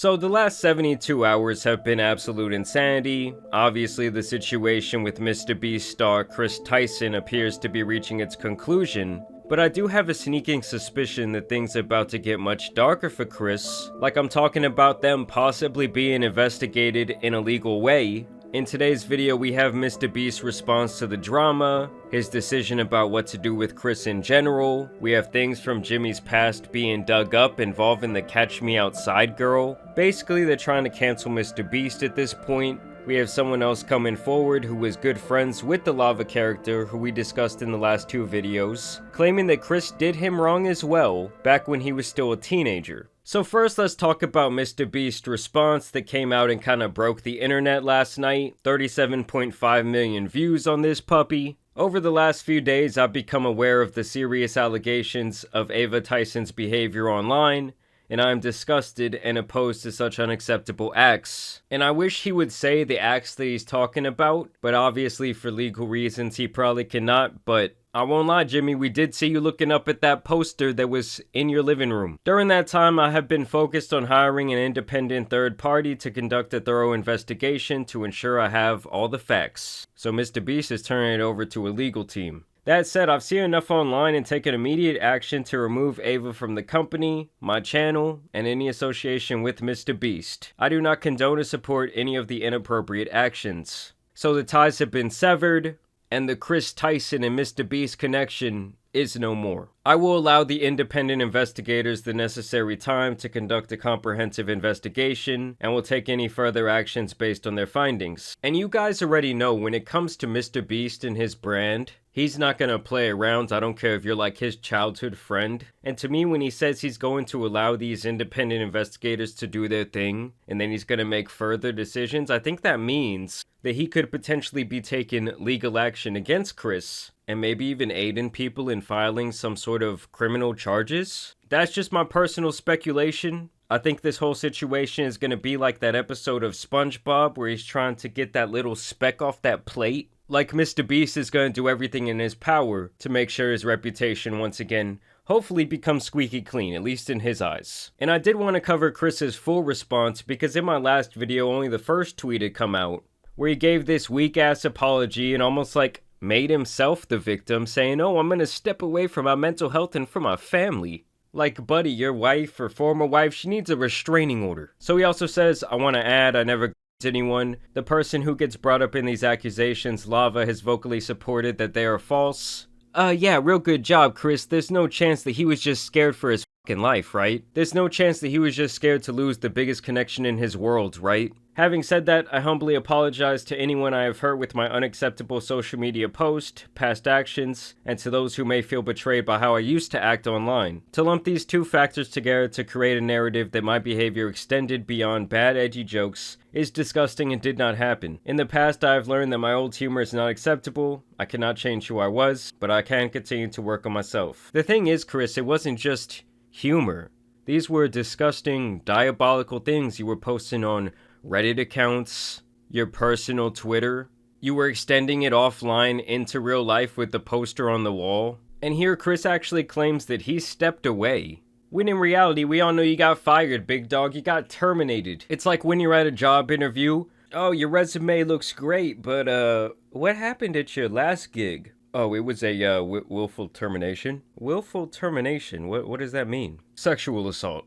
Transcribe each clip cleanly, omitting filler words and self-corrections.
So the last 72 hours have been absolute insanity. Obviously the situation with MrBeast star Kris Tyson appears to be reaching its conclusion, but I do have a sneaking suspicion that things are about to get much darker for Kris, like I'm talking about them possibly being investigated in a legal way. In today's video, we have MrBeast's response to the drama, his decision about what to do with Kris in general. We have things from Jimmy's past being dug up involving the Catch Me Outside girl. Basically, they're trying to cancel MrBeast at this point. We have someone else coming forward who was good friends with the lava character who we discussed in the last two videos, claiming that Kris did him wrong as well, back when he was still a teenager. So first, let's talk about MrBeast's response that came out and kind of broke the internet last night. 37.5 million views on this puppy. Over the last few days, I've become aware of the serious allegations of Ava Tyson's behavior online, and I am disgusted and opposed to such unacceptable acts. And I wish he would say the acts that he's talking about, but obviously for legal reasons he probably cannot. But I won't lie, Jimmy, we did see you looking up at that poster that was in your living room. During that time, I have been focused on hiring an independent third party to conduct a thorough investigation to ensure I have all the facts. So MrBeast is turning it over to a legal team. That said, I've seen enough online and taken immediate action to remove Ava from the company, my channel, and any association with MrBeast. I do not condone or support any of the inappropriate actions. So the ties have been severed, and the Kris Tyson and MrBeast connection is no more. I will allow the independent investigators the necessary time to conduct a comprehensive investigation, and will take any further actions based on their findings. And you guys already know, when it comes to MrBeast and his brand, he's not gonna play around. I don't care if you're like his childhood friend. And to me, when he says he's going to allow these independent investigators to do their thing, and then he's gonna make further decisions, I think that means that he could potentially be taking legal action against Kris, and maybe even aiding people in filing some sort of criminal charges. That's just my personal speculation. I think this whole situation is gonna be like that episode of SpongeBob where he's trying to get that little speck off that plate. Like MrBeast is going to do everything in his power to make sure his reputation once again hopefully becomes squeaky clean, at least in his eyes. And I did want to cover Kris's full response because in my last video only the first tweet had come out, where he gave this weak ass apology and almost like made himself the victim, saying, "Oh, I'm gonna step away from my mental health and from my family." Like, buddy, your wife or former wife, she needs a restraining order. So he also says, "I want to add, I never anyone. The person who gets brought up in these accusations, Lava, has vocally supported that they are false." Yeah, real good job, Kris. There's no chance that he was just scared for his fucking life, right? There's no chance that he was just scared to lose the biggest connection in his world, right? Having said that, I humbly apologize to anyone I have hurt with my unacceptable social media post, past actions, and to those who may feel betrayed by how I used to act online. To lump these two factors together to create a narrative that my behavior extended beyond bad edgy jokes is disgusting and did not happen. In the past, I have learned that my old humor is not acceptable. I cannot change who I was, but I can continue to work on myself. The thing is, Kris, it wasn't just humor. These were disgusting, diabolical things you were posting on Reddit accounts, your personal Twitter. You were extending it offline into real life with the poster on the wall. And here Kris actually claims that he stepped away, when in reality we all know you got fired, big dog. You got terminated. It's like when you're at a job interview. "Oh, your resume looks great, but what happened at your last gig?" "Oh, it was a willful termination." Willful termination? What does that mean? Sexual assault.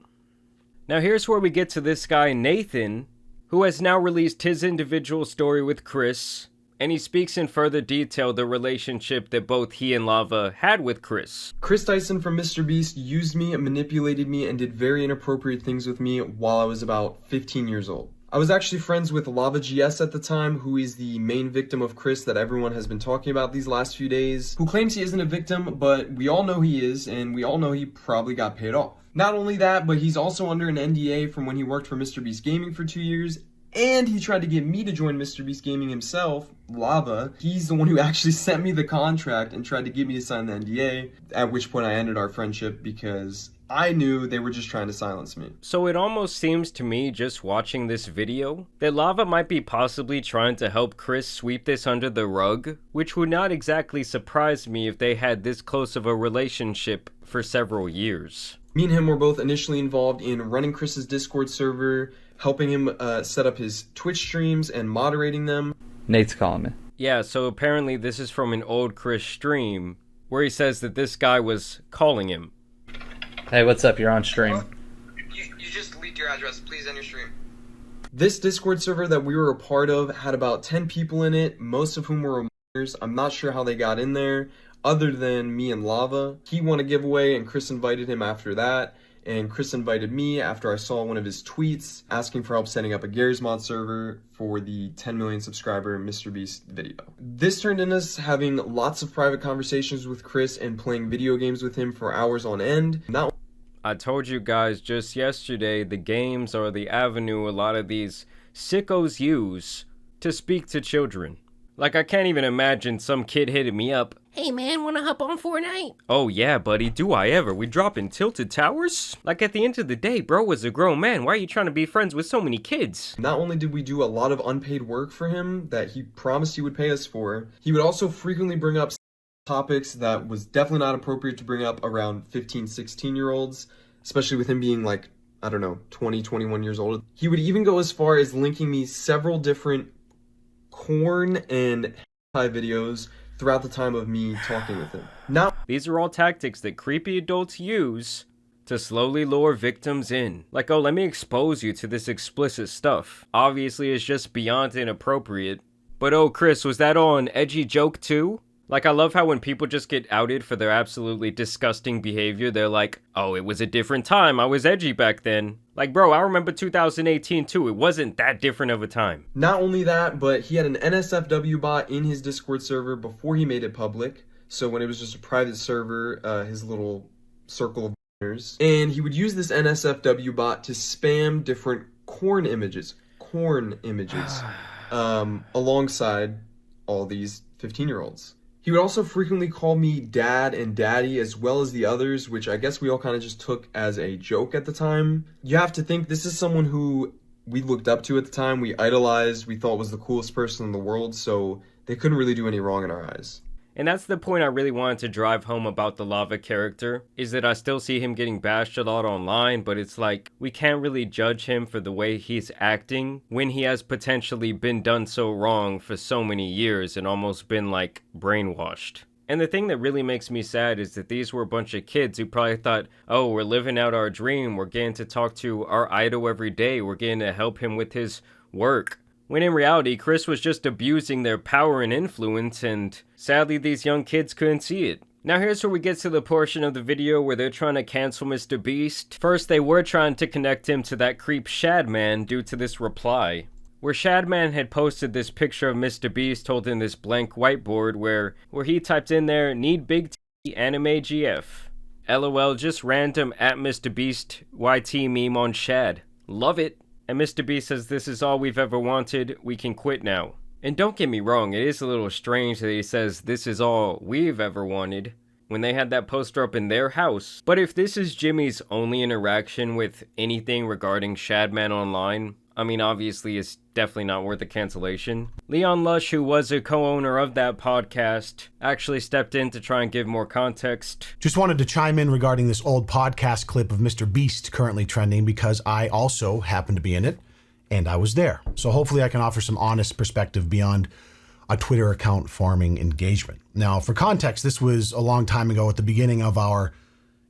Now here's where we get to this guy Nathan, who has now released his individual story with Kris, and he speaks in further detail the relationship that both he and Lava had with Kris. Kris Tyson from MrBeast used me, manipulated me, and did very inappropriate things with me while I was about 15 years old. I was actually friends with Lava GS at the time, who is the main victim of Kris that everyone has been talking about these last few days, who claims he isn't a victim, but we all know he is, and we all know he probably got paid off. Not only that, but he's also under an NDA from when he worked for MrBeast Gaming for 2 years, and he tried to get me to join MrBeast Gaming himself, Lava. He's the one who actually sent me the contract and tried to get me to sign the NDA, at which point I ended our friendship because I knew they were just trying to silence me. So it almost seems to me, just watching this video, that Lava might be possibly trying to help Kris sweep this under the rug, which would not exactly surprise me if they had this close of a relationship for several years. Me and him were both initially involved in running Kris's Discord server, helping him set up his Twitch streams and moderating them. Nate's calling me. Yeah, so apparently this is from an old Kris stream where he says that this guy was calling him. Hey, what's up? You're on stream. You just leaked your address. Please end your stream. This Discord server that we were a part of had about 10 people in it, most of whom were minors. I'm not sure how they got in there, other than me and Lava. He won a giveaway and Kris invited him after that, and Kris invited me after I saw one of his tweets asking for help setting up a Garry's Mod server for the 10 million subscriber MrBeast video. This turned into us having lots of private conversations with Kris and playing video games with him for hours on end. I told you guys just yesterday, the games are the avenue a lot of these sickos use to speak to children. Like, I can't even imagine some kid hitting me up. Hey man, wanna hop on Fortnite? Oh yeah, buddy, do I ever. We dropping Tilted Towers? Like, at the end of the day, bro was a grown man. Why are you trying to be friends with so many kids? Not only did we do a lot of unpaid work for him that he promised he would pay us for, he would also frequently bring up topics that was definitely not appropriate to bring up around 15, 16-year-olds, especially with him being like, I don't know, 20, 21 years old. He would even go as far as linking me several different corn and hentai videos throughout the time of me talking with him. Now, these are all tactics that creepy adults use to slowly lure victims in. Like, oh, let me expose you to this explicit stuff. Obviously, it's just beyond inappropriate. But oh, Kris, was that all an edgy joke too? Like, I love how when people just get outed for their absolutely disgusting behavior, they're like, oh, it was a different time, I was edgy back then. Like, bro, I remember 2018 too, it wasn't that different of a time. Not only that, but he had an NSFW bot in his Discord server before he made it public. So when it was just a private server, his little circle of partners. And he would use this NSFW bot to spam different corn images, alongside all these 15-year-olds. He would also frequently call me dad and daddy as well as the others, which I guess we all kind of just took as a joke at the time. You have to think this is someone who we looked up to at the time, we idolized, we thought was the coolest person in the world, so they couldn't really do any wrong in our eyes. And that's the point I really wanted to drive home about the Lava character, is that I still see him getting bashed a lot online, but it's like, we can't really judge him for the way he's acting when he has potentially been done so wrong for so many years and almost been, like, brainwashed. And the thing that really makes me sad is that these were a bunch of kids who probably thought, oh, we're living out our dream, we're getting to talk to our idol every day, we're getting to help him with his work. When in reality, Kris was just abusing their power and influence, and sadly these young kids couldn't see it. Now here's where we get to the portion of the video where they're trying to cancel MrBeast. First, they were trying to connect him to that creep Shadman due to this reply, where Shadman had posted this picture of MrBeast holding this blank whiteboard where he typed in there, need big T anime GF. LOL, just random at MrBeast YT meme on Shad. Love it. And MrBeast says, this is all we've ever wanted, we can quit now. And don't get me wrong, it is a little strange that he says this is all we've ever wanted when they had that poster up in their house. But if this is Jimmy's only interaction with anything regarding Shadman online, I mean, obviously it's definitely not worth a cancellation. Leon Lush, who was a co-owner of that podcast, actually stepped in to try and give more context. Just wanted to chime in regarding this old podcast clip of MrBeast currently trending because I also happened to be in it and I was there. So hopefully I can offer some honest perspective beyond a Twitter account farming engagement. Now, for context, this was a long time ago at the beginning of our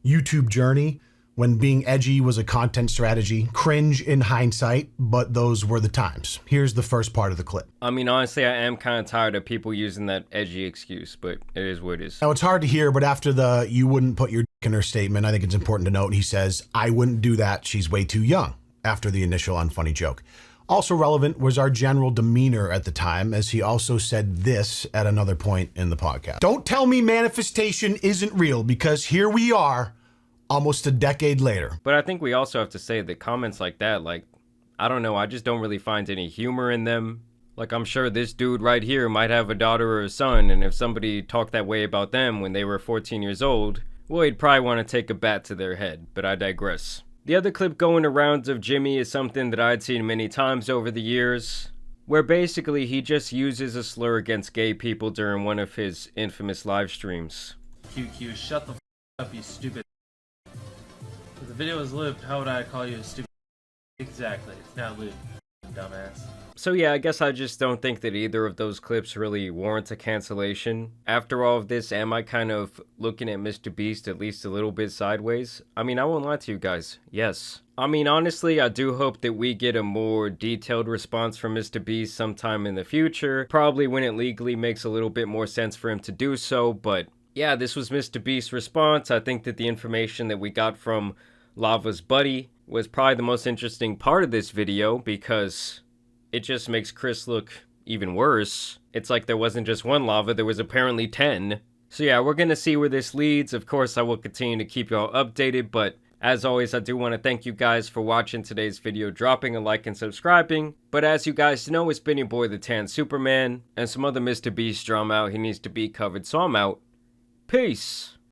YouTube journey, when being edgy was a content strategy. Cringe in hindsight, but those were the times. Here's the first part of the clip. I mean, honestly, I am kind of tired of people using that edgy excuse, but it is what it is. Now, it's hard to hear, but after the "you wouldn't put your dick in her" statement, I think it's important to note he says, "I wouldn't do that, she's way too young," after the initial unfunny joke. Also relevant was our general demeanor at the time, as he also said this at another point in the podcast. Don't tell me manifestation isn't real, because here we are, almost a decade later. But I think we also have to say that comments like that, like, I don't know, I just don't really find any humor in them. Like, I'm sure this dude right here might have a daughter or a son, and if somebody talked that way about them when they were 14 years old, well, he'd probably want to take a bat to their head, but I digress. The other clip going around of Jimmy is something that I'd seen many times over the years, where basically he just uses a slur against gay people during one of his infamous live streams. QQ, shut the f up, you stupid. The video was looped. How would I call you a stupid? Exactly. It's not looped, dumbass. So yeah, I guess I just don't think that either of those clips really warrant a cancellation. After all of this, am I kind of looking at MrBeast at least a little bit sideways? I mean, I won't lie to you guys. Yes. I mean, honestly, I do hope that we get a more detailed response from MrBeast sometime in the future. Probably when it legally makes a little bit more sense for him to do so, but yeah, this was MrBeast's response. I think that the information that we got from Lava's buddy was probably the most interesting part of this video because it just makes Kris look even worse. It's like there wasn't just one Lava, there was apparently 10. So yeah, we're gonna see where this leads. Of course, I will continue to keep y'all updated, but as always, I do want to thank you guys for watching today's video, dropping a like and subscribing. But as you guys know, it's been your boy the Tan Superman, and some other MrBeast drama out he needs to be covered, so I'm out. Peace!